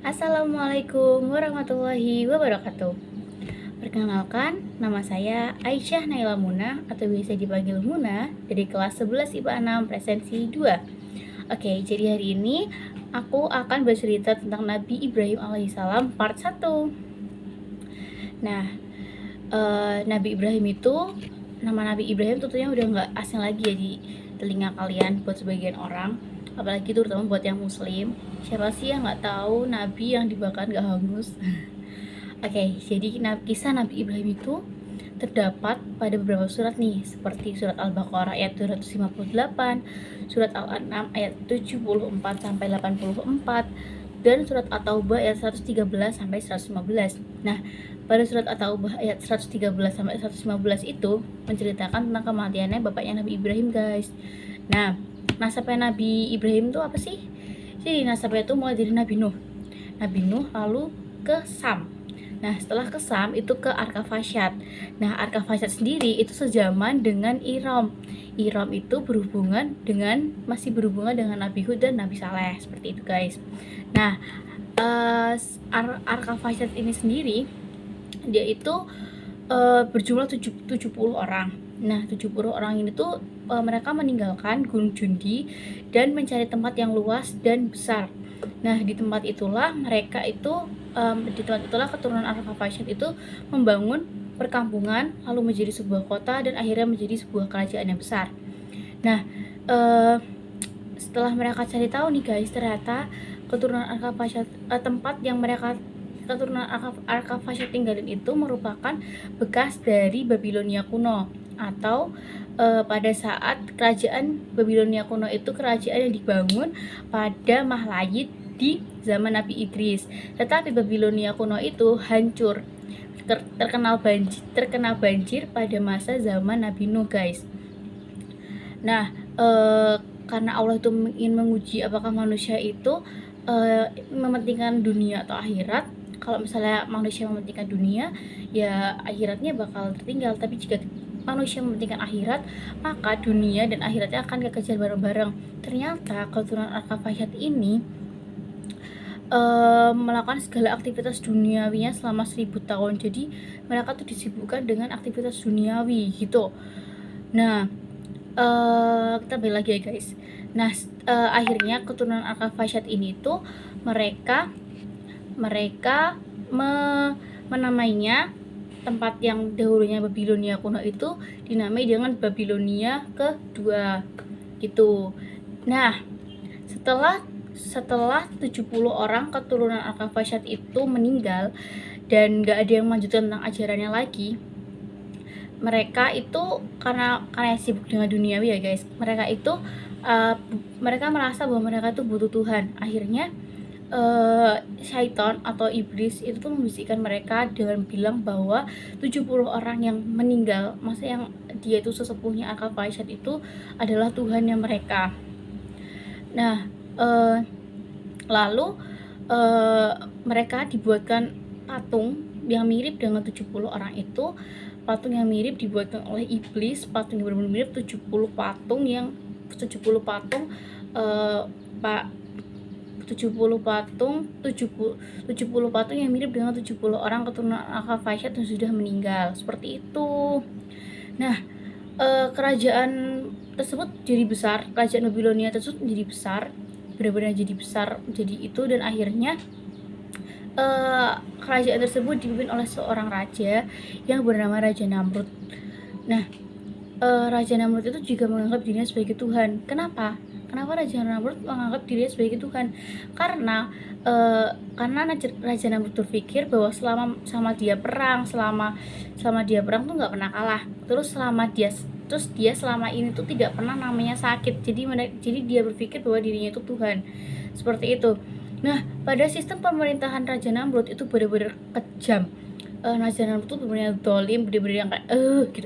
Assalamualaikum warahmatullahi wabarakatuh. Perkenalkan, nama saya Aisyah Naila Muna atau biasa dipanggil Muna dari kelas 11 IPA 6 Presensi 2. Oke, jadi hari ini aku akan bercerita tentang Nabi Ibrahim alaihissalam part 1. Nah, Nabi Ibrahim itu, nama Nabi Ibrahim tentunya udah nggak asing lagi ya di telinga kalian buat sebagian orang, apalagi terutama buat yang muslim. Siapa sih yang nggak tahu Nabi yang dibakar nggak hangus? Oke, jadi kisah Nabi Ibrahim itu terdapat pada beberapa surat nih, seperti surat Al-Baqarah ayat 258, surat Al-An'am ayat 74 sampai 84, dan surat At-Taubah ayat 113 sampai 115. Nah, pada surat At-Taubah ayat 113 sampai 115 itu menceritakan tentang kematiannya bapaknya Nabi Ibrahim, guys. Nah, nasabnya Nabi Ibrahim itu apa sih? Jadi nasabnya itu mulai dari Nabi Nuh. Nabi Nuh lalu ke Sam. Nah, setelah ke Sam itu ke Arkafasyad. Nah, Arkafasyad sendiri itu sejaman dengan Iram. Iram itu masih berhubungan dengan Nabi Hud dan Nabi Saleh, seperti itu, guys. Nah, Arkafasyad ini sendiri dia itu berjumlah 70 orang. Nah, 70 orang ini tuh mereka meninggalkan Gunung Jundi dan mencari tempat yang luas dan besar. Nah, di tempat itulah keturunan Arkafasyad itu membangun perkampungan, lalu menjadi sebuah kota dan akhirnya menjadi sebuah kerajaan yang besar. Nah, setelah mereka cari tahu nih, guys, ternyata keturunan Arkafasyad, tempat yang keturunan Arkafasyad tinggalin itu merupakan bekas dari Babilonia kuno, atau pada saat kerajaan Babilonia kuno itu kerajaan yang dibangun pada Mahlayit di zaman Nabi Idris. Tetapi Babilonia kuno itu hancur, terkena banjir pada masa zaman Nabi Nuh, guys. Nah, karena Allah itu ingin menguji apakah manusia itu mementingkan dunia atau akhirat. Kalau misalnya manusia mementingkan dunia, ya akhiratnya bakal tertinggal. Tapi jika manusia mementingkan akhirat, maka dunia dan akhiratnya akan kekejar bareng-bareng. Ternyata keturunan Arkafasyad ini melakukan segala aktivitas duniawinya selama 1000 tahun. Jadi mereka tuh disibukkan dengan aktivitas duniawi gitu. Nah, kita balik lagi ya, guys. Nah, akhirnya keturunan Arkafasyad ini tuh mereka menamainya tempat yang dahulunya Babilonia kuno itu dinamai dengan Babilonia kedua gitu. Nah, setelah 70 orang keturunan Arkafasyad itu meninggal dan gak ada yang melanjutkan tentang ajarannya lagi, mereka itu karena sibuk dengan duniawi ya, guys, mereka merasa bahwa mereka itu butuh Tuhan. Akhirnya syaitan atau iblis itu tuh membisikkan mereka dengan bilang bahwa 70 orang yang meninggal, masa yang dia itu sesepuhnya Arkafasyad itu adalah Tuhannya mereka. Nah, lalu mereka dibuatkan patung yang mirip dengan 70 orang itu. Patung yang mirip dibuatkan oleh iblis, patung yang benar-benar mirip 70 patung yang 70 patung 70 patung yang mirip dengan 70 orang keturunan Arkafasyad yang sudah meninggal, seperti itu. Nah, kerajaan tersebut jadi besar, kerajaan Babilonia tersebut menjadi besar, benar-benar jadi besar, jadi itu. Dan akhirnya kerajaan tersebut dipimpin oleh seorang raja yang bernama Raja Namrud. Nah, Raja Namrud itu juga menganggap dirinya sebagai Tuhan. Kenapa Raja Namrud menganggap dirinya sebagai Tuhan? Karena Raja Namrud berpikir bahwa selama dia perang tuh nggak pernah kalah. Terus dia selama ini tuh tidak pernah namanya sakit. Jadi dia berpikir bahwa dirinya itu Tuhan. Seperti itu. Nah, pada sistem pemerintahan Raja Namrud itu benar-benar kejam. Raja Namrud itu benar-benar dolim, benar-benar yang kayak gitu.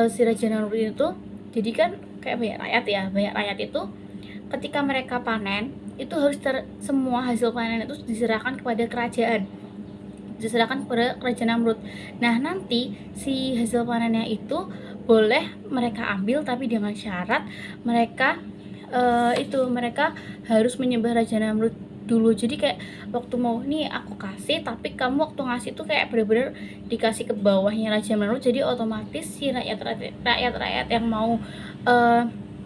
Si Raja Namrud itu jadi kan kayak banyak rakyat itu ketika mereka panen itu harus semua hasil panen itu diserahkan kepada kerajaan Namrud. Nah, nanti si hasil panennya itu boleh mereka ambil, tapi dengan syarat mereka harus menyembah Raja Namrud dulu. Jadi kayak waktu mau nih aku kasih, tapi kamu waktu ngasih tuh kayak bener-bener dikasih ke bawahnya Raja Namrud. Jadi otomatis si rakyat yang mau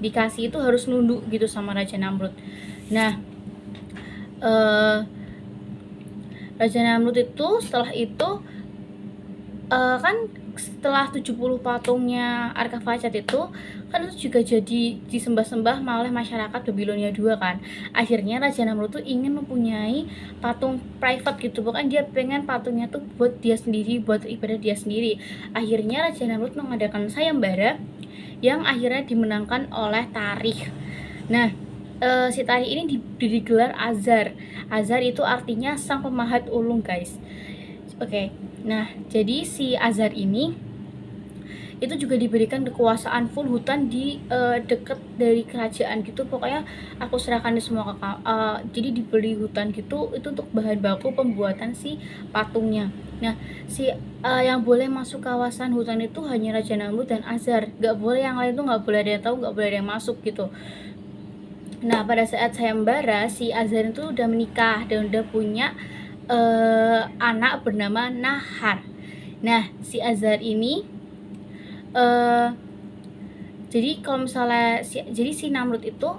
dikasih itu harus nunduk gitu sama Raja Namrud. Nah, Raja Namrud itu setelah itu kan setelah 70 patungnya Arkavacat itu kan itu juga jadi disembah-sembah oleh masyarakat Babilonia II kan. Akhirnya Raja Namrud tuh ingin mempunyai patung private gitu, bukan dia pengen patungnya tuh buat dia sendiri, buat ibadah dia sendiri. Akhirnya Raja Namrud mengadakan sayembara yang akhirnya dimenangkan oleh Tarikh. Nah, si Tarikh ini digelar Azar. Azar itu artinya sang pemahat ulung, guys. Oke. Nah, jadi si Azar ini itu juga diberikan kekuasaan full hutan di deket dari kerajaan gitu. Pokoknya aku serahkan semua ke jadi diberi hutan gitu itu untuk bahan baku pembuatan si patungnya. Nah, si yang boleh masuk kawasan hutan itu hanya Raja Namrud dan Azar. Gak boleh yang lain tuh, gak boleh ada yang tahu, gak boleh ada yang masuk gitu. Nah, pada saat sayembara si Azar itu udah menikah dan udah punya anak bernama Nahar. Nah, si Azar ini jadi kalau misalnya si Namrud itu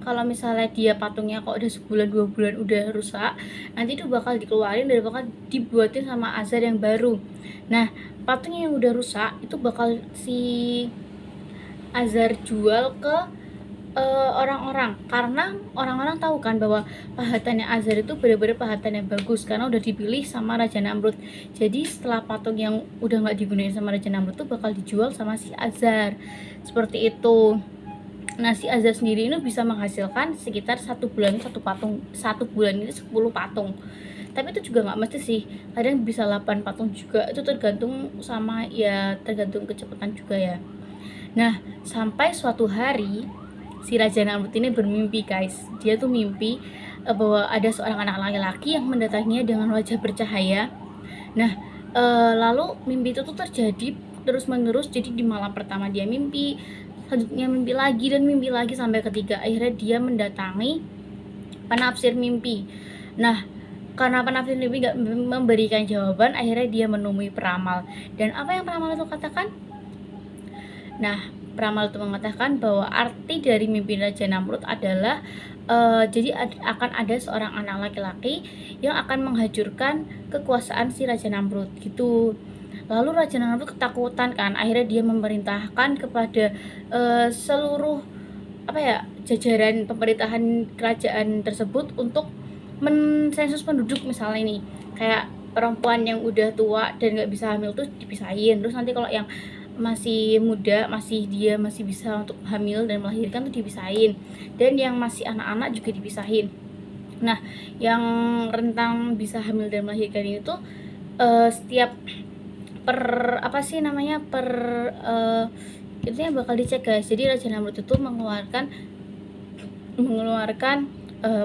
kalau misalnya dia patungnya kok udah sebulan 2 bulan udah rusak, nanti itu bakal dikeluarin dan bakal dibuatin sama Azar yang baru. Nah, patung yang udah rusak itu bakal si Azar jual ke orang-orang, karena orang-orang tahu kan bahwa pahatannya Azar itu benar-benar pahatan yang bagus karena udah dipilih sama Raja Namrud. Jadi setelah patung yang udah nggak digunain sama Raja Namrud tuh bakal dijual sama si Azar, seperti itu. Nah, si Azar sendiri ini bisa menghasilkan sekitar 1 bulan 1 patung, 1 bulan ini 10 patung. Tapi itu juga nggak mesti sih, kadang bisa 8 patung juga, itu tergantung sama ya, tergantung kecepatan juga ya. Nah, sampai suatu hari si Raja Namrud ini bermimpi, guys. Dia tuh mimpi bahwa ada seorang anak laki-laki yang mendatanginya dengan wajah bercahaya. Nah, lalu mimpi itu tuh terjadi terus-menerus. Jadi di malam pertama dia mimpi, selanjutnya mimpi lagi dan mimpi lagi sampai ketiga. Akhirnya dia mendatangi penafsir mimpi. Nah, karena penafsir mimpi gak memberikan jawaban, akhirnya dia menemui peramal. Dan apa yang peramal itu katakan? Nah, peramal itu mengatakan bahwa arti dari mimpi Raja Namrud adalah jadi akan ada seorang anak laki-laki yang akan menghancurkan kekuasaan si Raja Namrud gitu. Lalu Raja Namrud ketakutan kan, akhirnya dia memerintahkan kepada seluruh jajaran pemerintahan kerajaan tersebut untuk mensensus penduduk. Misalnya ini kayak perempuan yang udah tua dan nggak bisa hamil tuh dipisahin, terus nanti kalau yang masih muda, masih bisa untuk hamil dan melahirkan tuh dipisahin, dan yang masih anak-anak juga dipisahin. Nah, yang rentang bisa hamil dan melahirkan ini tuh setiap itu yang bakal dicek, guys. Jadi Raja Namrud itu mengeluarkan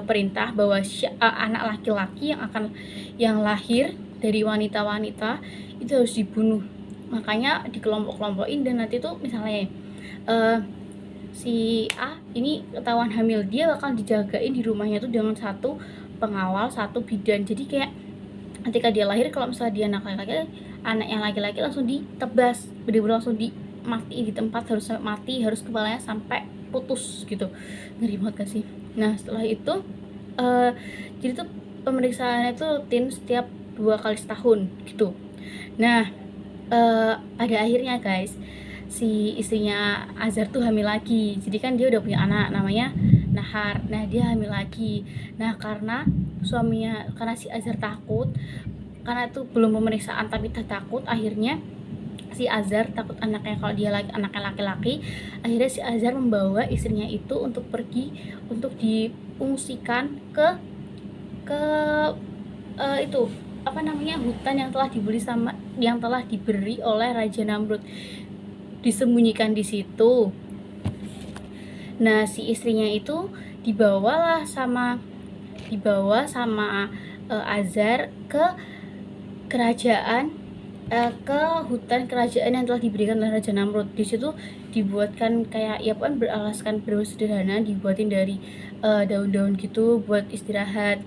perintah bahwa anak laki-laki yang lahir dari wanita-wanita itu harus dibunuh. Makanya dikelompok-kelompokin, dan nanti tuh misalnya si A ini ketahuan hamil, dia bakal dijagain di rumahnya tuh dengan 1 pengawal, 1 bidan. Jadi kayak ketika dia lahir, kalau misalnya dia anak yang laki-laki langsung ditebas, bener-bener langsung mati di tempat, harus sampai mati, harus kepalanya sampai putus gitu. Ngeri banget gak sih? Nah, setelah itu jadi tuh pemeriksaannya itu rutin setiap 2 kali setahun gitu. Nah, pada akhirnya, guys, si istrinya Azar tuh hamil lagi. Jadi kan dia udah punya anak namanya Nahar. Nah, dia hamil lagi. Nah, karena si Azar takut, karena itu belum pemeriksaan tapi takut, akhirnya si Azar takut anaknya, kalau dia anaknya laki-laki, akhirnya si Azar membawa istrinya itu untuk pergi untuk diungsikan ke hutan yang telah diberi oleh Raja Namrud, disembunyikan di situ. Nah, si istrinya itu dibawa sama Azar ke kerajaan, ke hutan kerajaan yang telah diberikan oleh Raja Namrud. Di situ dibuatkan kayak beralaskan sederhana, dibuatin dari daun-daun gitu buat istirahat.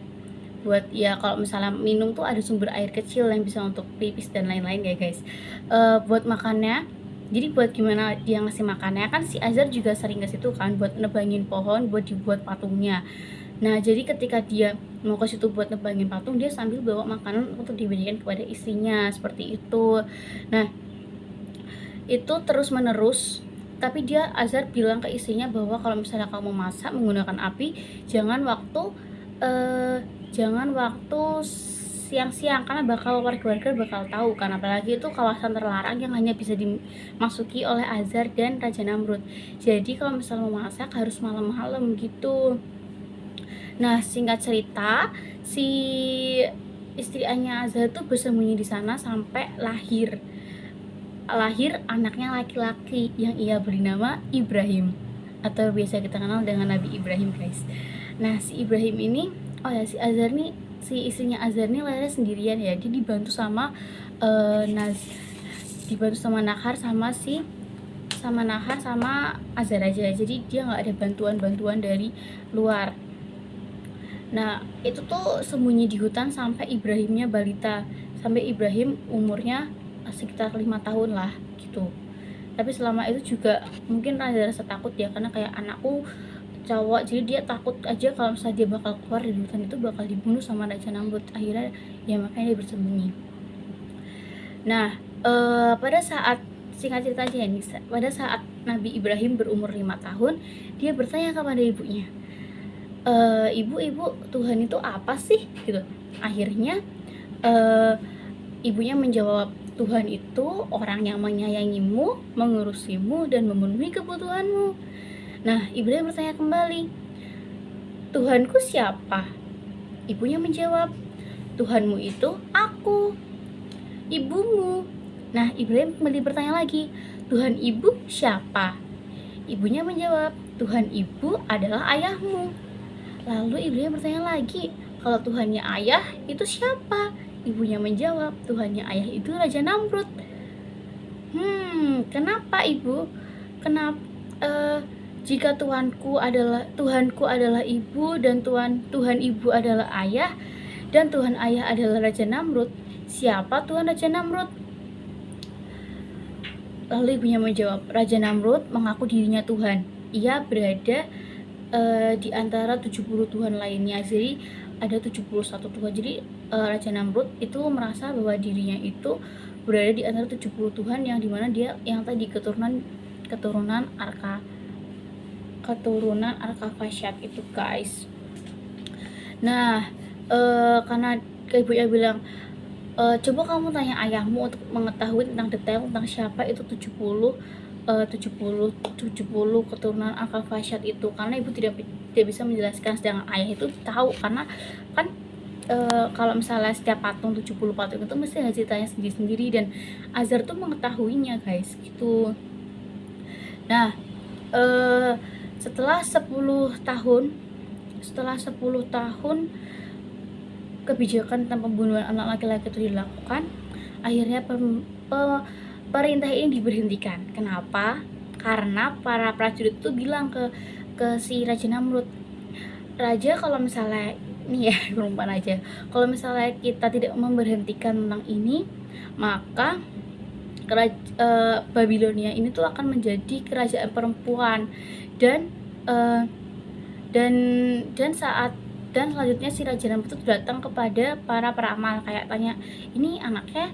buat ya kalau misalnya minum tuh ada sumber air kecil yang bisa untuk pipis dan lain-lain ya guys. Buat makannya, jadi buat gimana dia ngasih makannya, kan si Azar juga sering ke situ kan buat nebangin pohon buat dibuat patungnya. Nah, jadi ketika dia mau ke situ buat nebangin patung, dia sambil bawa makanan untuk diberikan kepada istrinya, seperti itu. Nah, itu terus menerus, tapi dia Azar bilang ke istrinya bahwa kalau misalnya kamu masak menggunakan api, jangan waktu siang-siang, karena warga-warga bakal tahu kan, apalagi itu kawasan terlarang yang hanya bisa dimasuki oleh Azar dan Raja Namrud. Jadi kalau misalnya mau masak harus malam-malam gitu. Nah, singkat cerita, si istri Anya Azhar tuh bersembunyi di sana sampai lahir anaknya laki-laki yang ia beri nama Ibrahim, atau biasa kita kenal dengan Nabi Ibrahim, guys. Nah, si Ibrahim ini, si istrinya Azhar nih lahirnya sendirian ya. Dia dibantu sama Nahar sama Azhar aja. Jadi dia nggak ada bantuan dari luar. Nah, itu tuh sembunyi di hutan sampai Ibrahimnya balita, sampai Ibrahim umurnya sekitar 5 tahun lah gitu. Tapi selama itu juga mungkin ada rasa takut ya, karena kayak anakku cowok, jadi dia takut aja kalau misalnya dia bakal keluar dari hutan itu bakal dibunuh sama Raja Namrud. Akhirnya ya makanya dia bersembunyi. Nah, pada saat singkat cerita aja nih, pada saat Nabi Ibrahim berumur 5 tahun, dia bertanya kepada ibunya, ibu Tuhan itu apa sih gitu. Akhirnya ibunya menjawab, Tuhan itu orang yang menyayangimu, mengurusimu, dan memenuhi kebutuhanmu. Nah, Ibrahim bertanya kembali, Tuhanku siapa? Ibunya menjawab, Tuhanmu itu aku, ibumu. Nah, Ibrahim kembali bertanya lagi, Tuhan ibu siapa? Ibunya menjawab, Tuhan ibu adalah ayahmu. Lalu ibunya bertanya lagi, kalau Tuhannya ayah itu siapa? Ibunya menjawab, Tuhannya ayah itu Raja Namrud. Kenapa ibu? Jika Tuhanku adalah ibu, dan Tuhan ibu adalah ayah, dan Tuhan ayah adalah Raja Namrud, siapa Tuhan Raja Namrud? Lalu ibunya menjawab, Raja Namrud mengaku dirinya Tuhan. Ia berada di antara 70 Tuhan lainnya. Jadi ada 71 Tuhan. Jadi Raja Namrud itu merasa bahwa dirinya itu berada di antara 70 Tuhan, yang dimana dia yang tadi keturunan Arka Fasyad itu, guys. Nah, karena ibunya bilang, coba kamu tanya ayahmu untuk mengetahui tentang detail tentang siapa itu 70 keturunan Arka Fasyad itu, karena ibu tidak bisa menjelaskan, sedangkan ayah itu tahu, karena kan kalau misalnya setiap 70 patung itu mesti ada ceritanya sendiri-sendiri, dan Azar tuh mengetahuinya, guys, gitu. Nah, setelah 10 tahun kebijakan tentang pembunuhan anak laki-laki itu dilakukan, akhirnya perintah ini diberhentikan. Kenapa? Karena para prajurit itu bilang ke si Raja Namrud, Raja, kalau misalnya ini ya perempuan aja, kalau misalnya kita tidak memberhentikan tentang ini, maka Babilonia ini tuh akan menjadi kerajaan perempuan, dan selanjutnya si Raja Namrud itu datang kepada para peramal, kayak tanya, ini anaknya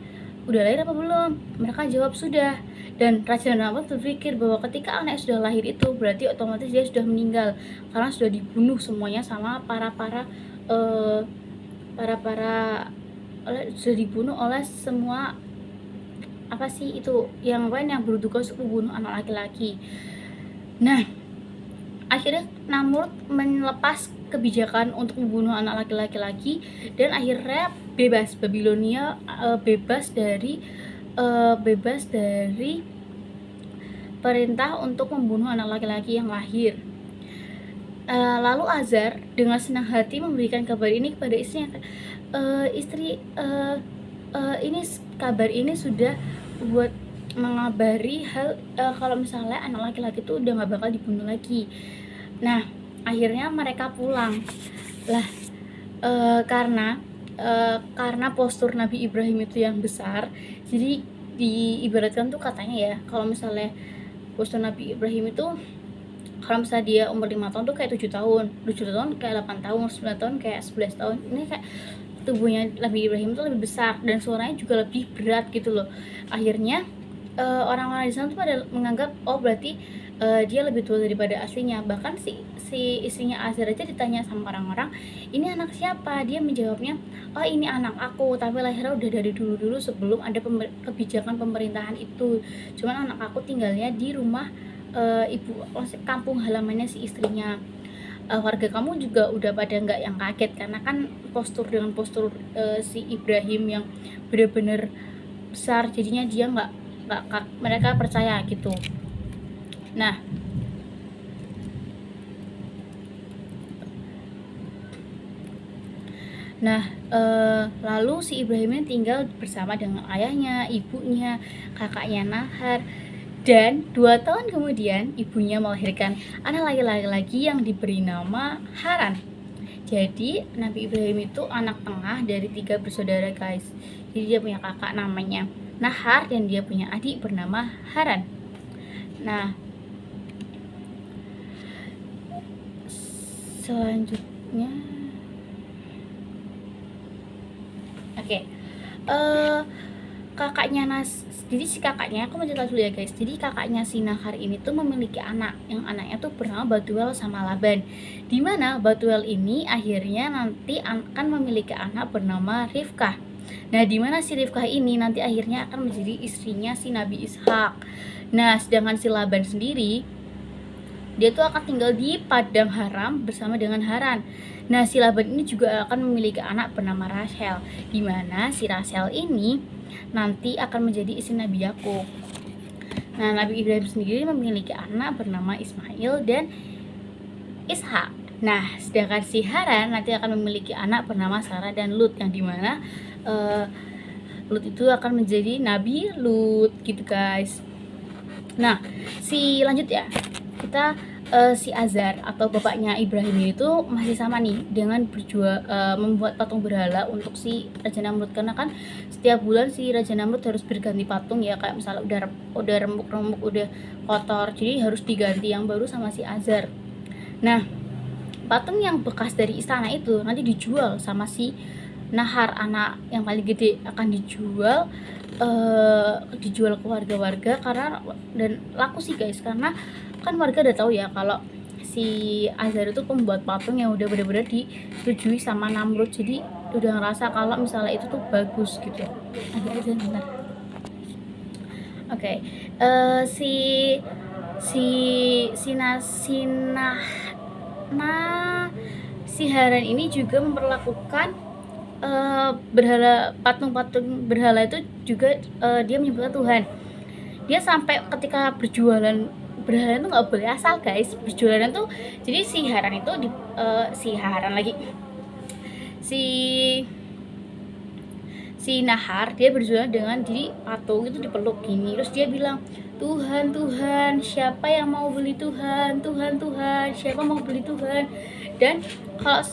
udah lahir apa belum? Mereka jawab sudah. Dan Raja Namrud berpikir bahwa ketika anaknya sudah lahir itu berarti otomatis dia sudah meninggal, karena sudah dibunuh semuanya sama sudah dibunuh oleh semua yang lain yang bertugas untuk membunuh anak laki-laki. Nah, akhirnya Namrud melepas kebijakan untuk membunuh anak laki-laki, dan akhirnya Babilonia bebas dari perintah untuk membunuh anak laki-laki yang lahir. Lalu Azar dengan senang hati memberikan kabar ini kepada istrinya, kabar ini sudah buat mengabari kalau misalnya anak laki-laki itu udah gak bakal dibunuh lagi. Nah, akhirnya mereka pulang lah. Karena postur Nabi Ibrahim itu yang besar, jadi diibaratkan tuh katanya ya, kalau misalnya postur Nabi Ibrahim itu, kalau misalnya dia umur 5 tahun tuh kayak 7 tahun, 7 tahun kayak 8 tahun, 9 tahun kayak 11 tahun. Ini kayak tubuhnya Nabi Ibrahim tuh lebih besar dan suaranya juga lebih berat gitu loh. Akhirnya orang-orang di sana tuh pada menganggap oh berarti dia lebih tua daripada aslinya. Bahkan si istrinya Azar aja ditanya sama orang-orang, ini anak siapa? Dia menjawabnya, oh ini anak aku, tapi lahirnya udah dari dulu-dulu sebelum ada kebijakan pemerintahan itu. Cuman anak aku tinggalnya di rumah ibu, maksudnya kampung halamannya si istrinya. Warga kamu juga udah pada nggak yang kaget karena kan dengan postur si Ibrahim yang bener-bener besar, jadinya dia nggak mereka percaya gitu. Nah, lalu si Ibrahimnya tinggal bersama dengan ayahnya, ibunya, kakaknya Nahar, dan 2 tahun kemudian ibunya melahirkan anak laki-laki yang diberi nama Haran. Jadi Nabi Ibrahim itu anak tengah dari 3 bersaudara guys. Jadi dia punya kakak namanya Nahar dan dia punya adik bernama Haran. Nah, selanjutnya oke. Kakaknya jadi si kakaknya, aku mau cerita dulu ya guys. Jadi kakaknya si Nahar ini tuh memiliki anak, yang anaknya tuh bernama Batuel sama Laban. Dimana Batuel ini akhirnya nanti akan memiliki anak bernama Rifkah. Nah, dimana si Rifkah ini nanti akhirnya akan menjadi istrinya si Nabi Ishak. Nah, sedangkan si Laban sendiri, dia tuh akan tinggal di padang haram bersama dengan Haran. Nah, si Laban ini juga akan memiliki anak bernama Rachel, dimana si Rachel ini nanti akan menjadi istri Nabi Yakub. Nah, Nabi Ibrahim sendiri memiliki anak bernama Ismail dan Ishak. Nah, sedangkan si Haran nanti akan memiliki anak bernama Sarah dan Lut, yang dimana Lut itu akan menjadi Nabi Lut gitu guys. Nah, lanjut ya, kita si Azar atau bapaknya Ibrahim itu masih sama nih dengan membuat patung berhala untuk si Raja Namrud, karena kan setiap bulan si Raja Namrud harus berganti patung ya, kayak misalnya udah remuk-remuk, udah kotor, jadi harus diganti yang baru sama si Azar. Nah, patung yang bekas dari istana itu nanti dijual sama si Nahar, anak yang paling gede, akan dijual ke warga-warga karena dan laku sih guys, karena kan warga udah tahu ya kalau si Azar itu pembuat patung yang udah benar-benar disetujui sama Namrud, jadi udah ngerasa kalau misalnya itu tuh bagus gitu. Agak aja bentar. Oke. Si Haran ini juga memperlakukan patung-patung berhala itu juga dia menyebutkan Tuhan. Dia sampai ketika berjualan berhala itu nggak boleh asal guys, berjualan tuh. Jadi si Haran itu si Nahar dia berjualan dengan diri patung itu dipeluk gini, terus dia bilang, Tuhan, Tuhan, siapa yang mau beli Tuhan, Tuhan, Tuhan, siapa mau beli Tuhan. Dan kalau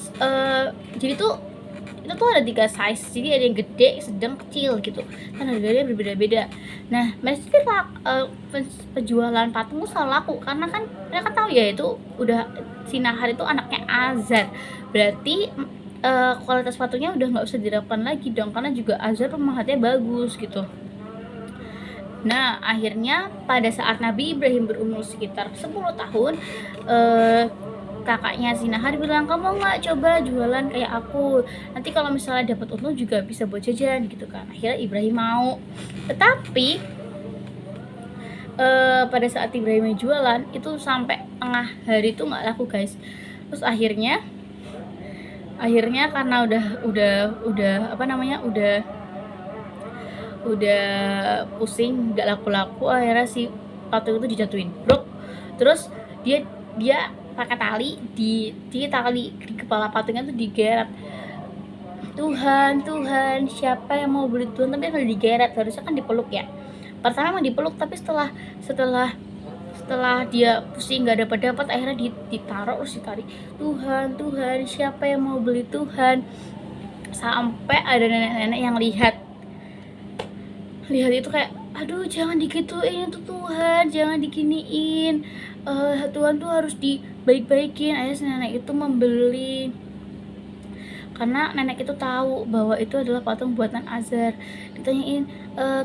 jadi tuh itu tuh ada 3 size, jadi ada yang gede, sedang, kecil gitu kan, harganya berbeda-beda. Nah, mereka penjualan patung tuh selalu laku karena kan mereka tahu ya itu udah si Nahar itu anaknya Azar, berarti kualitas patungnya udah nggak usah diragukan lagi dong, karena juga Azar pemerhatiannya bagus gitu. Nah, akhirnya pada saat Nabi Ibrahim berumur sekitar 10 tahun, kakaknya si Nahar bilang, kamu nggak coba jualan kayak aku, nanti kalau misalnya dapat untung juga bisa buat jajan gitu kan. Akhirnya Ibrahim mau, tetapi pada saat Ibrahim jualan itu sampai tengah hari itu nggak laku guys. Terus akhirnya karena udah pusing, nggak laku-laku, akhirnya si patung itu dijatuhin brok. Terus dia pakai tali di kepala patungnya tuh digeret, Tuhan, Tuhan, siapa yang mau beli Tuhan, tapi kalau digeret, harusnya kan dipeluk ya. Pertama emang dipeluk, tapi setelah setelah dia pusing nggak dapat akhirnya ditaruh terus ditarik, Tuhan siapa yang mau beli Tuhan. Sampai ada nenek-nenek yang lihat itu kayak, aduh jangan digituin tuh Tuhan, jangan diginiin, Tuhan tuh harus dibaik-baikin. Akhirnya si nenek itu membeli, karena nenek itu tahu bahwa itu adalah patung buatan Azar. Ditanyain,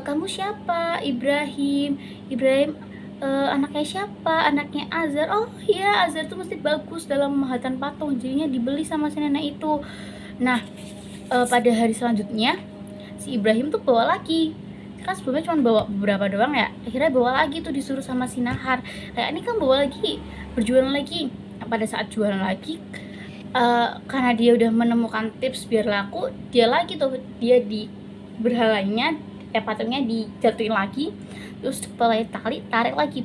kamu siapa? Ibrahim, anaknya siapa? Anaknya Azar. Oh iya, Azar tuh mesti bagus dalam pembuatan patung, jadinya dibeli sama si nenek itu. Nah, pada hari selanjutnya si Ibrahim tuh bawa lagi, kan sebelumnya cuma bawa beberapa doang ya, akhirnya bawa lagi tuh, disuruh sama si Nahar, kayak ini kan bawa lagi, berjualan lagi. Nah, pada saat jualan lagi, karena dia udah menemukan tips biar laku, dia di berhalanya, patungnya dijatuhin lagi, terus kepalanya tarik lagi,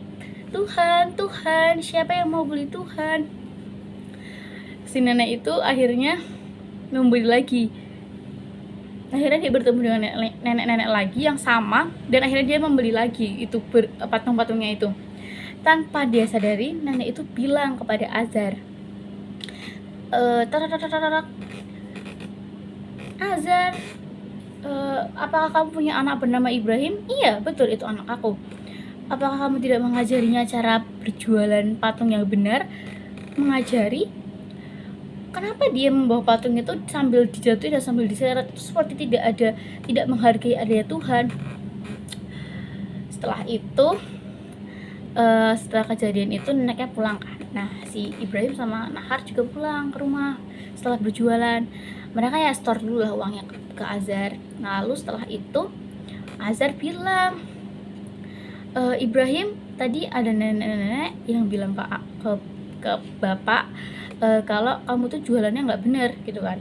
Tuhan siapa yang mau beli Tuhan. Si nenek itu akhirnya membeli lagi. Akhirnya dia bertemu dengan nenek-nenek lagi yang sama, dan akhirnya dia membeli lagi itu patung-patungnya itu. Tanpa dia sadari, nenek itu bilang kepada Azar, Azar, apakah kamu punya anak bernama Ibrahim? Iya, betul, itu anak aku. Apakah kamu tidak mengajarinya cara berjualan patung yang benar? Mengajari. Kenapa dia membawa patung itu sambil dijatuhi dan sambil diseret, itu seperti tidak menghargai adanya Tuhan. Setelah itu, setelah kejadian itu neneknya pulang kan. Nah, si Ibrahim sama Nahar juga pulang ke rumah setelah berjualan. Mereka ya store dulu lah uangnya ke Azar. Lalu setelah itu Azar bilang, Ibrahim, tadi ada nenek-nenek yang bilang ke bapak, kalau kamu tuh jualannya nggak bener gitu kan.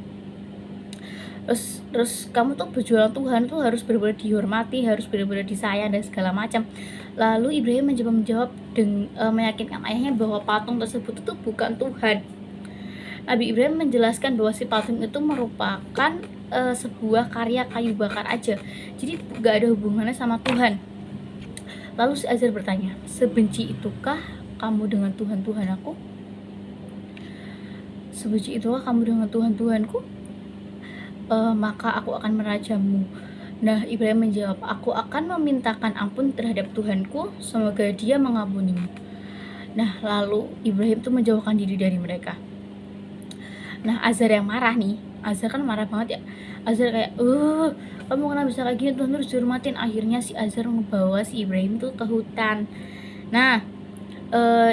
Terus kamu tuh berjualan Tuhan tuh harus benar-benar dihormati, harus benar-benar disayang dan segala macam. Lalu Ibrahim menjawab dengan meyakinkan ayahnya bahwa patung tersebut itu bukan Tuhan. Nabi Ibrahim menjelaskan bahwa si patung itu merupakan sebuah karya kayu bakar aja, jadi nggak ada hubungannya sama Tuhan. Lalu si Azar bertanya, sebenci itukah kamu dengan Tuhan aku? Sebenci itukah kamu dengan Tuhanku? Maka aku akan merajamu. Nah, Ibrahim menjawab, aku akan memintakan ampun terhadap Tuhanku, semoga dia mengampunimu. Nah, lalu Ibrahim tuh menjauhkan diri dari mereka. Nah, Azar yang marah nih, Azar kan marah banget ya. Azar kayak, kamu kenapa bisa kayak gini, Tuhan harus dihormatin. Akhirnya si Azar membawa si Ibrahim tuh ke hutan. Nah,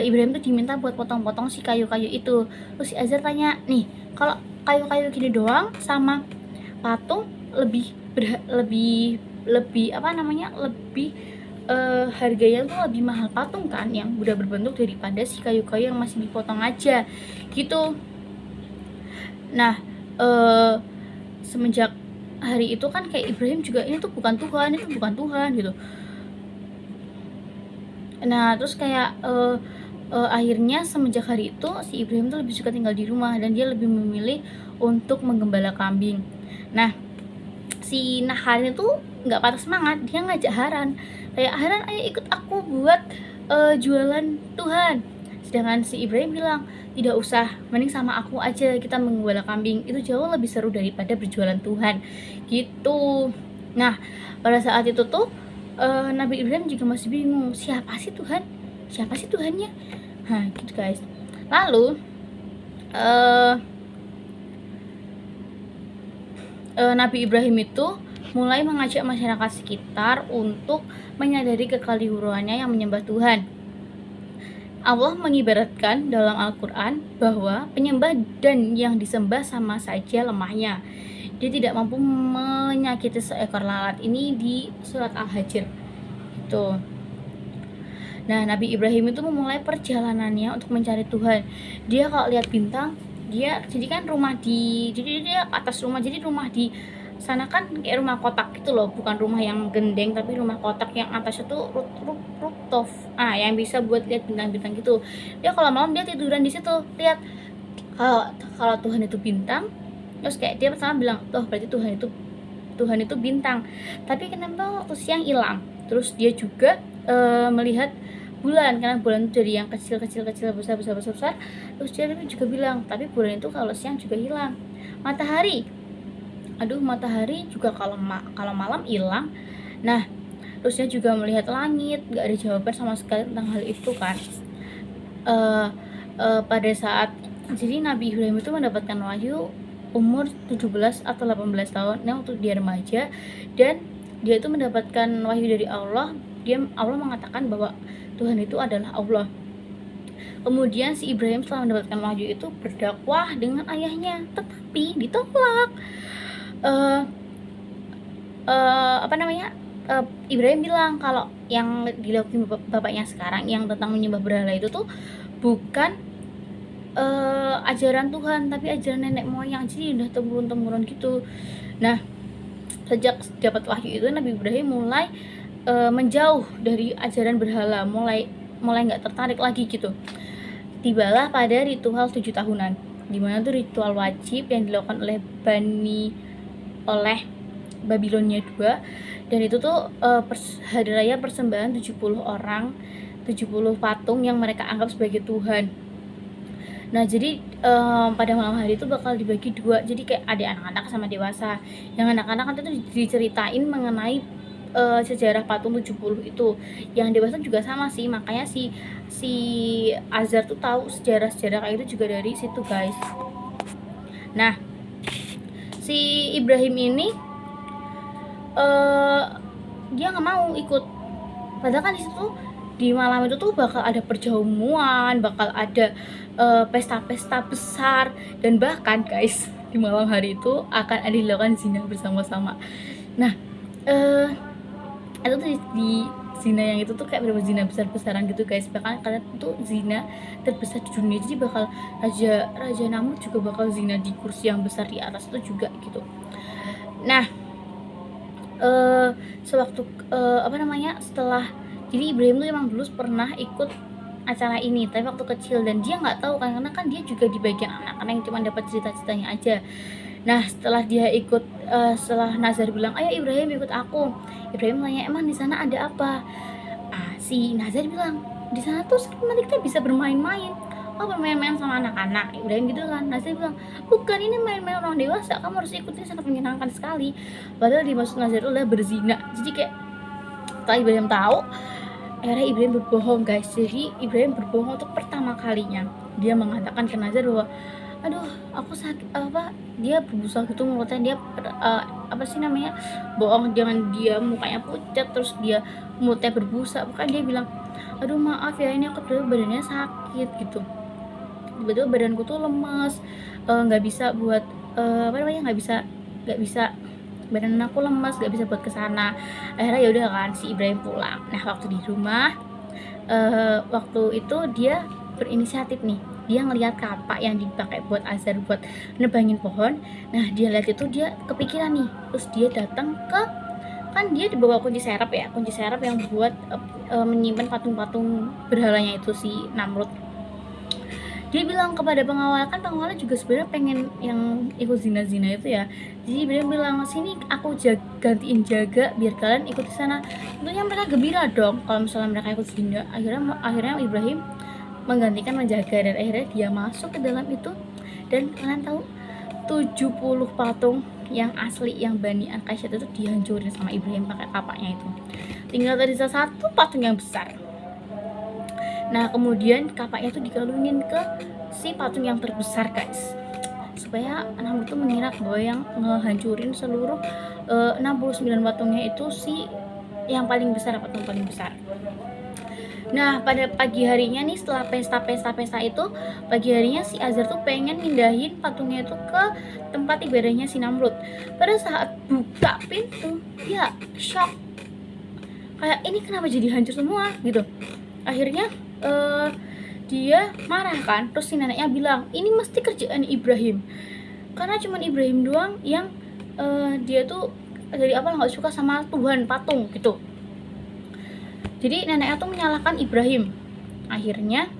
Ibrahim tuh diminta buat potong-potong si kayu-kayu itu. Terus si Azar tanya, nih, kalau kayu-kayu gini doang sama patung lebih harganya tuh lebih mahal patung kan yang udah berbentuk daripada si kayu-kayu yang masih dipotong aja gitu. Nah, semenjak hari itu kan kayak Ibrahim juga, ini tuh bukan Tuhan gitu. Nah, terus kayak akhirnya semenjak hari itu si Ibrahim tuh lebih suka tinggal di rumah dan dia lebih memilih untuk menggembala kambing. Nah, si Nahar itu nggak patah semangat, dia ngajak Haran, kayak, Haran ayo ikut aku buat jualan Tuhan. Sedangkan si Ibrahim bilang, tidak usah, mending sama aku aja, kita menggembala kambing, itu jauh lebih seru daripada berjualan Tuhan gitu. Nah, pada saat itu tuh Nabi Ibrahim juga masih bingung, siapa sih Tuhannya. Nah gitu guys. Lalu Nabi Ibrahim itu mulai mengajak masyarakat sekitar untuk menyadari kekeliruannya yang menyembah Tuhan. Allah mengibaratkan dalam Al-Quran bahwa penyembah dan yang disembah sama saja lemahnya. Dia tidak mampu menyakiti seekor lalat, ini di surat Al-Hijr itu. Nah, Nabi Ibrahim itu memulai perjalanannya untuk mencari Tuhan. Dia kalau lihat bintang, dia atas rumah, jadi rumah di sana kan kayak rumah kotak gitu loh, bukan rumah yang gendeng tapi rumah kotak yang atasnya tuh rooftop. Yang bisa buat lihat bintang-bintang gitu. Dia kalau malam dia tiduran di situ, lihat kalau Tuhan itu bintang. Terus kayak dia pertama bilang, berarti Tuhan itu bintang. Tapi kenapa waktu siang hilang? Terus dia juga melihat bulan, karena bulan itu dari yang kecil besar, terus dia juga bilang tapi bulan itu kalau siang juga hilang. Matahari juga kalau malam hilang. Nah terus dia juga melihat langit, gak ada jawaban sama sekali tentang hal itu kan. Pada saat jadi Nabi Ibrahim itu mendapatkan wahyu umur 17 atau 18 tahun, waktu dia remaja, dan dia itu mendapatkan wahyu dari Allah. Allah mengatakan bahwa Tuhan itu adalah Allah. Kemudian si Ibrahim setelah mendapatkan wahyu itu berdakwah dengan ayahnya, tetapi ditolak. Ibrahim bilang kalau yang dilakukan bapaknya sekarang yang tentang menyembah berhala itu tuh bukan ajaran Tuhan, tapi ajaran nenek moyang, jadi udah temurun gitu. Nah sejak dapat wahyu itu Nabi Ibrahim mulai menjauh dari ajaran berhala, mulai nggak tertarik lagi gitu. Tibalah pada ritual 7 tahunan, dimana tuh ritual wajib yang dilakukan oleh Babilonia II, dan itu tuh hari raya persembahan 70 orang, 70 patung yang mereka anggap sebagai Tuhan. Nah jadi pada malam hari itu bakal dibagi dua, jadi kayak ada anak-anak sama dewasa. Yang anak-anak itu diceritain mengenai sejarah patung 70 itu. Yang dewasa juga sama sih, makanya si Azhar tuh tahu sejarah kayak itu juga dari situ guys. Nah si Ibrahim ini dia nggak mau ikut, padahal kan di situ di malam itu tuh bakal ada perjamuan, bakal ada pesta-pesta besar, dan bahkan guys di malam hari itu akan ada dilakukan zina bersama-sama. Nah itu tuh di zina yang itu tuh kayak bener-bener zina besar-besaran gitu guys, bahkan karena itu zina terbesar di dunia, jadi bakal Raja Namrud juga bakal zina di kursi yang besar di atas itu juga gitu. Nah sewaktu setelah, jadi Ibrahim tuh emang dulu pernah ikut acara ini tapi waktu kecil, dan dia nggak tahu kan, karena kan dia juga di bagian anak-anak yang cuma dapat cerita-ceritanya aja. Nah setelah dia ikut, setelah Nazar bilang ayo Ibrahim ikut aku, Ibrahim tanya emang di sana ada apa. Si Nazar bilang di sana tuh nanti kita bisa bermain-main. Oh bermain-main sama anak-anak, Ibrahim gitu kan. Nazar bilang bukan, ini main-main orang dewasa, kamu harus ikutin, sangat menyenangkan sekali. Padahal dimaksud Nazar itu adalah berzina. Jadi kayak setelah Ibrahim tahu, akhirnya Ibrahim berbohong guys. Jadi Ibrahim berbohong untuk pertama kalinya. Dia mengatakan ke Nazar bahwa aduh aku sakit, dia berbusa gitu mulutnya, dia bohong, jangan dia mukanya pucat terus dia mulutnya berbusa, bukan, dia bilang aduh maaf ya, ini aku tuh badannya sakit gitu, tiba-tiba badanku tuh lemas, nggak bisa buat nggak bisa, badan aku lemas, nggak bisa buat kesana. Akhirnya ya udah kan si Ibrahim pulang. Nah waktu di rumah, waktu itu dia berinisiatif nih, dia ngelihat kapak yang dipakai buat Azhar buat nebangin pohon. Nah dia lihat itu, dia kepikiran nih, terus dia datang ke, kan dia dibawa kunci serap yang buat menyimpan patung-patung berhalanya itu si Namrud. Dia bilang kepada pengawal, kan pengawalnya juga sebenarnya pengen yang ikut zina-zina itu ya, jadi dia bilang sini aku gantiin jaga biar kalian ikut di sana. Tentunya mereka gembira dong kalau misalnya mereka ikut zina. Akhirnya Ibrahim menggantikan menjaga, dan akhirnya dia masuk ke dalam itu, dan kalian tahu 70 patung yang asli yang Bani Al-Qasyad itu dihancurin sama Ibrahim pakai kapaknya itu. Tinggal tersisa satu patung yang besar. Nah kemudian kapaknya itu dikalungin ke si patung yang terbesar guys, supaya Namrud itu mengira bahwa yang ngehancurin seluruh 69 patungnya itu si yang paling besar, patung paling besar. Nah pada pagi harinya nih, setelah pesta itu, pagi harinya si Azhar tuh pengen mindahin patungnya itu ke tempat ibadahnya si Namrud. Pada saat buka pintu, dia shock, kayak ini kenapa jadi hancur semua gitu. Akhirnya dia marah kan, terus si neneknya bilang ini mesti kerjaan Ibrahim, karena cuma Ibrahim doang yang dia tuh dari awal nggak suka sama Tuhan patung gitu. Jadi neneknya tuh menyalahkan Ibrahim. Akhirnya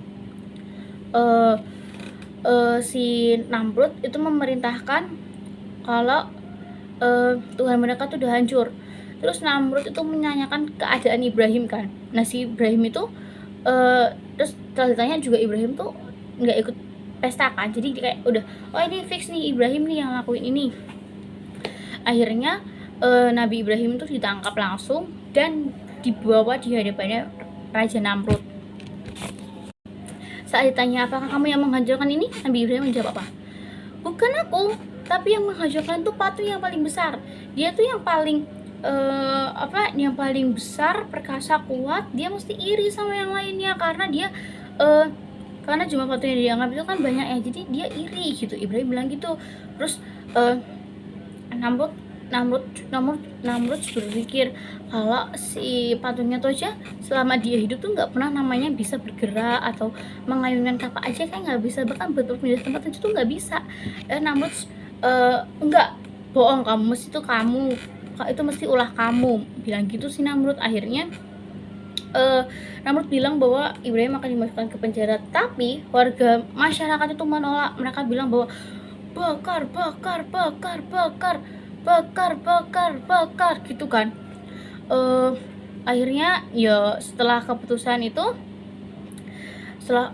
si Namrud itu memerintahkan kalau Tuhan mereka tuh udah hancur. Terus Namrud itu menanyakan keadaan Ibrahim kan. Nah si Ibrahim itu Terus setelah ditanya juga Ibrahim tuh nggak ikut pesta kan, jadi kayak udah, oh ini fix nih Ibrahim nih yang lakuin ini. Akhirnya Nabi Ibrahim tuh ditangkap langsung dan dibawa di hadapannya Raja Namrud. Saat ditanya, apakah kamu yang menghancurkan ini, Nabi Ibrahim menjawab apa? Bukan aku, tapi yang menghancurkan tuh patung yang paling besar. Dia tuh yang paling yang paling besar, perkasa, kuat. Dia mesti iri sama yang lainnya karena dia karena jumlah patung yang dianggap itu kan banyak ya, jadi dia iri gitu. Ibrahim bilang gitu. Terus Namrud berpikir kalau si patungnya tuh aja selama dia hidup tuh nggak pernah namanya bisa bergerak atau mengayunkan kapak aja, kayak nggak bisa, bahkan berpindah tempat aja tuh nggak bisa. Namrud enggak, bohong kamu, mesti itu kamu, itu mesti ulah kamu, bilang gitu si Namrud. Akhirnya Namrud bilang bahwa Ibrahim akan dimasukkan ke penjara, tapi warga masyarakat itu menolak. Mereka bilang bahwa bakar gitu kan. Akhirnya ya setelah keputusan itu,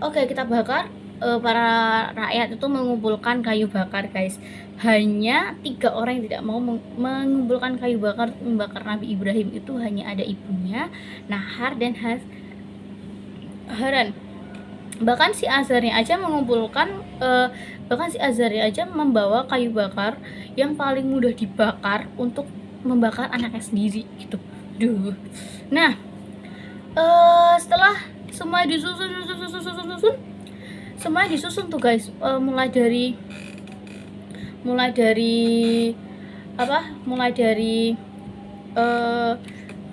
oke, kita bakar, para rakyat itu mengumpulkan kayu bakar, guys. Hanya 3 orang yang tidak mau mengumpulkan kayu bakar membakar Nabi Ibrahim. Itu hanya ada ibunya, Nahar dan Haran. Bahkan si Azarnya aja membawa kayu bakar yang paling mudah dibakar untuk membakar anaknya sendiri gitu. Duh. Nah, setelah semua disusun tuh guys, mulai dari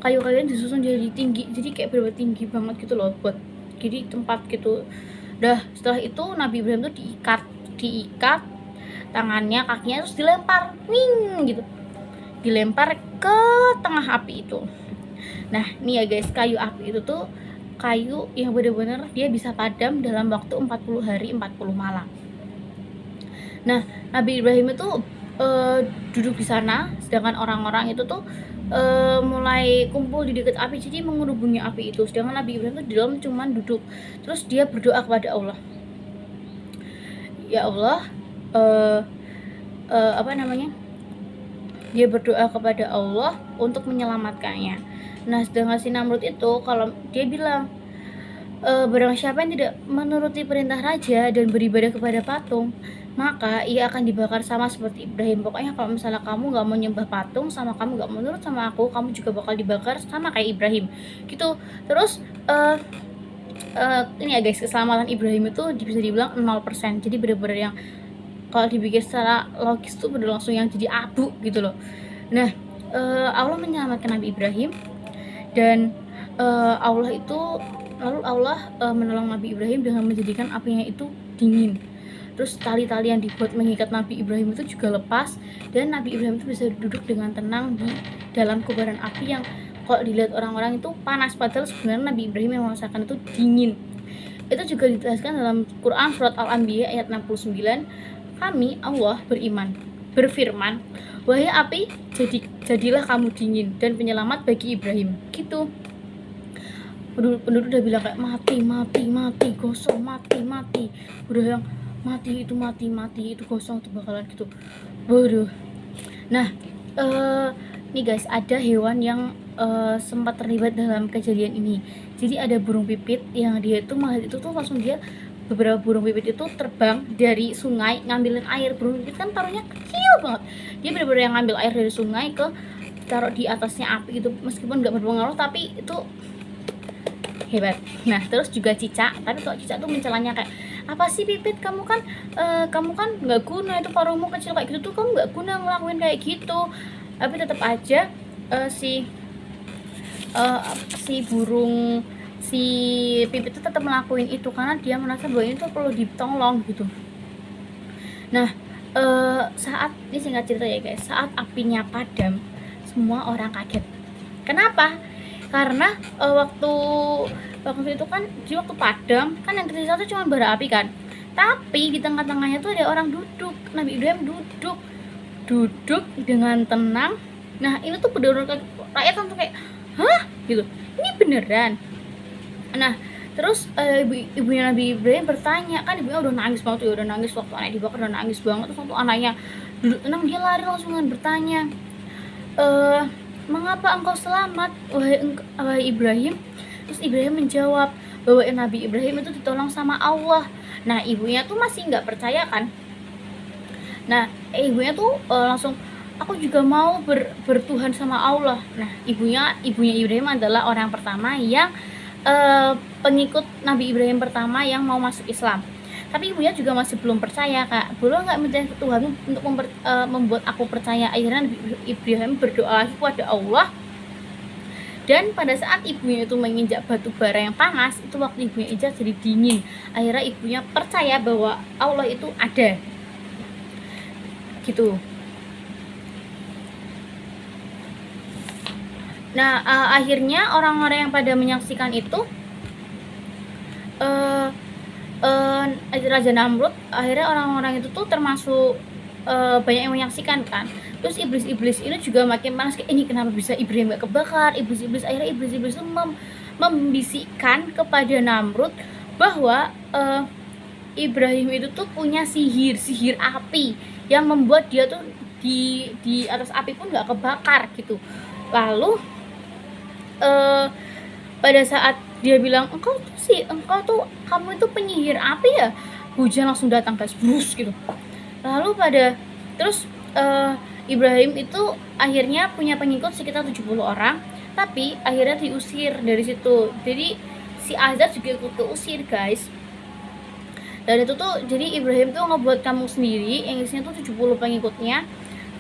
kayu-kayuan disusun jadi tinggi, jadi kayak bener tinggi banget gitu loh, buat jadi tempat gitu. Udah, setelah itu Nabi Ibrahim tuh diikat tangannya, kakinya, terus dilempar ke tengah api itu. Nah, nih ya guys, kayu api itu tuh kayu yang bener-bener dia bisa padam dalam waktu 40 hari 40 malam. Nah, Nabi Ibrahim itu duduk di sana, sedangkan orang-orang itu tuh mulai kumpul di dekat api, jadi mengerubungi api itu. Sedangkan Nabi Ibrahim tuh di dalam cuman duduk. Terus dia berdoa kepada Allah, ya Allah, dia berdoa kepada Allah untuk menyelamatkannya. Nah, sedangkan si Namrud itu, kalau dia bilang, barang siapa yang tidak menuruti perintah raja dan beribadah kepada patung, maka ia akan dibakar sama seperti Ibrahim. Pokoknya kalau misalnya kamu gak mau nyembah patung, sama kamu gak menurut sama aku, kamu juga bakal dibakar sama kayak Ibrahim gitu. Terus ini ya guys, keselamatan Ibrahim itu bisa dibilang 0%. Jadi bener-bener yang kalau dipikir secara logis tuh bener langsung yang jadi abu gitu loh. Nah, Allah menyelamatkan Nabi Ibrahim, dan Allah menolong Nabi Ibrahim dengan menjadikan apinya itu dingin. Terus tali-tali yang dibuat mengikat Nabi Ibrahim itu juga lepas, dan Nabi Ibrahim itu bisa duduk dengan tenang di dalam kobaran api yang kalau dilihat orang-orang itu panas, padahal sebenarnya Nabi Ibrahim yang merasakan itu dingin. Itu juga dijelaskan dalam Quran surat Al-Anbiya ayat 69. Kami Allah berfirman, wahai api, jadilah kamu dingin dan penyelamat bagi Ibrahim gitu. Penduduk udah bilang kayak mati, gosong, mati, udah yang mati itu gosong tuh bakalan gitu. Waduh. Nah, nih guys, ada hewan yang sempat terlibat dalam kejadian ini. Jadi ada burung pipit yang dia itu melihat itu tuh langsung dia, beberapa burung pipit itu terbang dari sungai ngambilin air. Burung pipit kan taruhnya kecil banget, dia benar-benar yang ngambil air dari sungai ke taruh di atasnya api gitu, meskipun nggak berpengaruh tapi itu hebat. Nah, terus juga cicak, tapi kalau cicak tuh mencelanya kayak, apa sih pipit, kamu kan nggak guna, itu paruhmu kecil kayak gitu tuh, kamu nggak guna ngelakuin kayak gitu. Tapi tetap aja si pipit itu tetap ngelakuin itu karena dia merasa bahwa itu perlu ditolong gitu. Nah, saat ini singkat cerita ya guys, saat apinya padam, semua orang kaget. Kenapa? Karena waktu itu kan di waktu padam kan yang tersisa tuh cuma bara api kan, tapi di tengah-tengahnya tuh ada orang duduk. Nabi Ibrahim duduk dengan tenang. Nah, ini tuh bener-bener rakyat langsung kayak, hah gitu, ini beneran. Nah, Terus ibunya Nabi Ibrahim bertanya, kan ibunya udah nangis banget, udah nangis waktu anak dibakar, udah nangis banget. Terus waktu anaknya duduk tenang, dia lari langsung bertanya, mengapa engkau selamat wahai Ibrahim? Terus Ibrahim menjawab bahwa Nabi Ibrahim itu ditolong sama Allah. Nah ibunya tuh masih nggak percaya kan. Nah ibunya tuh langsung, aku juga mau bertuhan sama Allah. Nah ibunya Ibrahim adalah orang pertama yang pengikut Nabi Ibrahim pertama yang mau masuk Islam. Tapi ibunya juga masih belum percaya, Kak. Boleh nggak minta Tuhan untuk membuat aku percaya? Akhirnya Nabi Ibrahim berdoa lagi kepada Allah. Dan pada saat ibunya itu menginjak batu bara yang panas, itu waktu ibunya injak jadi dingin. Akhirnya ibunya percaya bahwa Allah itu ada. Gitu. Nah, akhirnya orang-orang yang pada menyaksikan itu Raja Namrud, akhirnya orang-orang itu tuh termasuk banyak yang menyaksikan kan. Terus iblis-iblis ini juga makin panas, kayak ini kenapa bisa Ibrahim gak kebakar. Akhirnya iblis-iblis itu membisikkan kepada Namrud bahwa Ibrahim itu tuh punya sihir api yang membuat dia tuh di atas api pun gak kebakar gitu. Lalu pada saat dia bilang, kamu itu penyihir api ya, hujan langsung datang guys, brus gitu. Lalu terus Ibrahim itu akhirnya punya pengikut sekitar 70 orang, tapi akhirnya diusir dari situ. Jadi si Azar juga ikut keusir guys. Dan itu tuh jadi Ibrahim tuh ngebuat kampung sendiri yang isinya tuh 70 pengikutnya,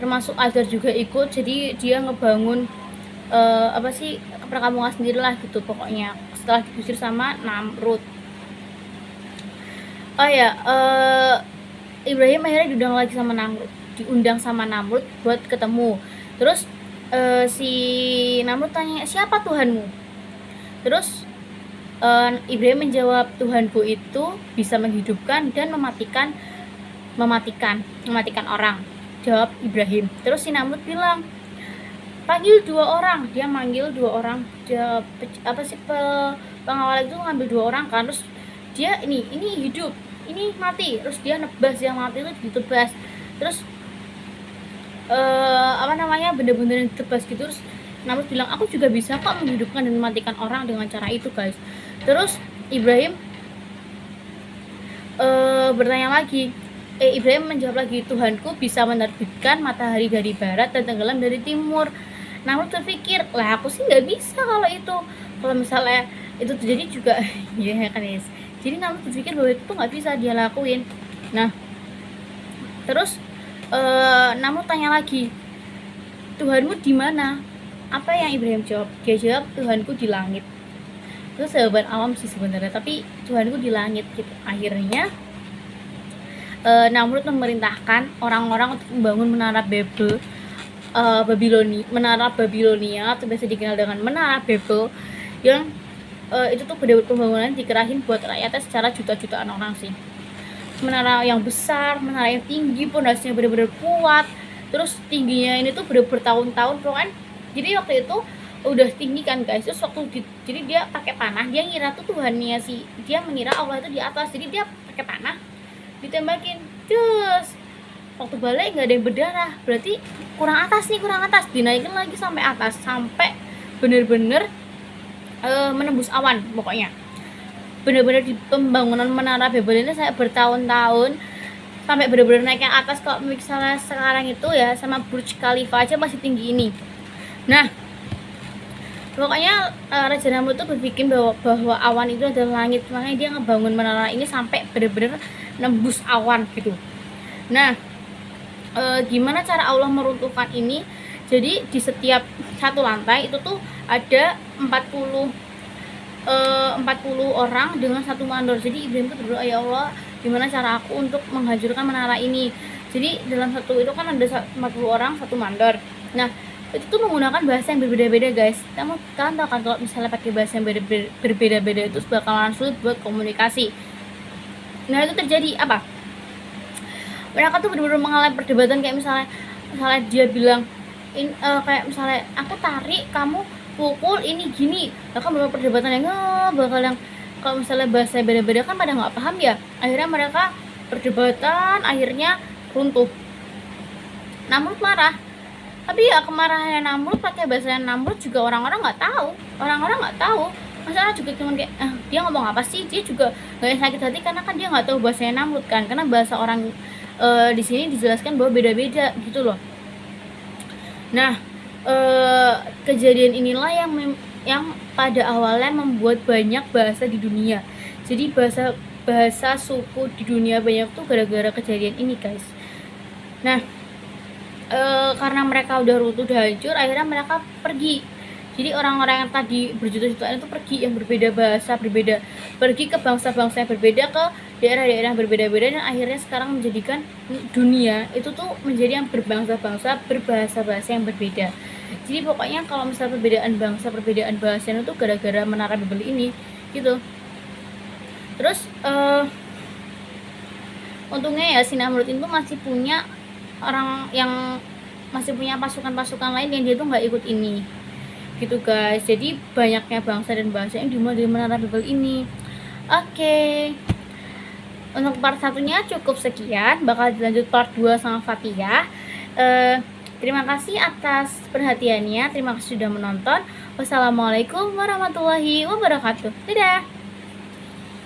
termasuk Azar juga ikut. Jadi dia ngebangun perkampungan sendiri lah gitu pokoknya setelah diusir sama Namrud. Ibrahim akhirnya diundang sama Namrud buat ketemu. Terus si Namrud tanya, siapa Tuhanmu? Terus Ibrahim menjawab, Tuhanku itu bisa menghidupkan dan mematikan orang. Jawab Ibrahim. Terus si Namrud bilang, panggil 2 orang. Dia manggil 2 orang. Pengawal itu ngambil 2 orang kan. Terus dia ini hidup, ini mati. Terus dia nebas yang mati itu ditebas. Terus bener-bener ditebas gitu. Terus Namrud bilang, aku juga bisa kok menghidupkan dan mematikan orang dengan cara itu guys. Terus Ibrahim bertanya lagi. Ibrahim menjawab lagi, Tuhanku bisa menerbitkan matahari dari barat dan tenggelam dari timur. Namrud terpikir, lah aku sih nggak bisa kalau misalnya itu terjadi juga ya kan guys. Jadi Namrud berpikir bahwa itu nggak bisa dia lakuin. Nah terus Namrud tanya lagi, Tuhanmu di mana? Apa yang Ibrahim jawab? Dia jawab, Tuhanku di langit. Itu jawaban awam sih sebenarnya, tapi Tuhanku di langit gitu. Akhirnya Namrud memerintahkan orang-orang untuk membangun menara menara Babilonia atau biasa dikenal dengan menara Babel, yang itu tuh pembangunan dikerahin buat rakyatnya secara juta-jutaan orang sih. Menara yang besar, menara yang tinggi, pondasinya benar-benar kuat. Terus tingginya ini tuh bertahun-tahun kan. Jadi waktu itu udah tinggi kan guys. Terus jadi dia pakai panah, dia ngira tuh Tuhannya dia mengira Allah itu di atas. Jadi dia pakai panah ditembakin. Terus waktu balik nggak ada yang berdarah, berarti kurang atas, dinaikin lagi sampai atas, sampai bener-bener menembus awan. Pokoknya bener-bener di pembangunan menara Babel ini saya bertahun-tahun sampai bener-bener naik yang atas. Kalau misalnya sekarang itu ya sama Burj Khalifa aja masih tinggi ini. Nah pokoknya Raja Namrud itu berpikir bahwa awan itu adalah langit, makanya dia ngebangun menara ini sampai bener-bener nembus awan gitu. Nah gimana cara Allah meruntuhkan ini? Jadi di setiap satu lantai itu tuh ada 40 orang dengan satu mandor. Jadi Ibrahim tuh berdoa, ya Allah, gimana cara aku untuk menghancurkan menara ini? Jadi dalam satu itu kan ada 40 orang satu mandor. Nah itu tuh menggunakan bahasa yang berbeda-beda guys. Kalian tahu kan kalau misalnya pakai bahasa yang berbeda-beda itu bakalan sulit buat komunikasi. Nah itu terjadi apa? Mereka tuh benar-benar mengalami perdebatan, kayak misalnya dia bilang kayak misalnya aku tarik, kamu pukul, ini gini. Nah kan beberapa perdebatan yang bakal yang kalau misalnya bahasa beda-beda kan pada nggak paham ya, akhirnya mereka perdebatan akhirnya runtuh. Namrud marah, tapi ya kemarahan Namrud pakai bahasa Namrud juga orang-orang nggak tahu, masalah juga cuma kayak dia ngomong apa sih, dia juga nggak sakit hati karena kan dia nggak tahu bahasanya Namrud kan, karena bahasa orang di sini dijelaskan bahwa beda-beda gitu loh. Nah, kejadian inilah yang pada awalnya membuat banyak bahasa di dunia. Jadi bahasa suku di dunia banyak tuh gara-gara kejadian ini, guys. Nah, karena mereka udah runtuh, udah hancur, akhirnya mereka pergi. Jadi orang-orang yang tadi berjuta-jutaan itu pergi, yang berbeda bahasa, pergi ke bangsa-bangsa yang berbeda, ke daerah-daerah berbeda-beda, dan akhirnya sekarang menjadikan dunia itu tuh menjadi yang berbangsa-bangsa, berbahasa-bahasa yang berbeda. Jadi pokoknya kalau misalnya perbedaan bangsa, perbedaan bahasa itu gara-gara Menara Babel ini gitu. Terus untungnya ya si Namrud itu masih punya orang yang masih punya pasukan-pasukan lain yang dia tuh nggak ikut ini gitu, guys. Jadi banyaknya bangsa dan bahasa yang dimulai dari Menara Babel ini. Oke, untuk part satunya cukup sekian, bakal dilanjut part 2 sama Fatia. Terima kasih atas perhatiannya, terima kasih sudah menonton. Wassalamualaikum warahmatullahi wabarakatuh. Dadah.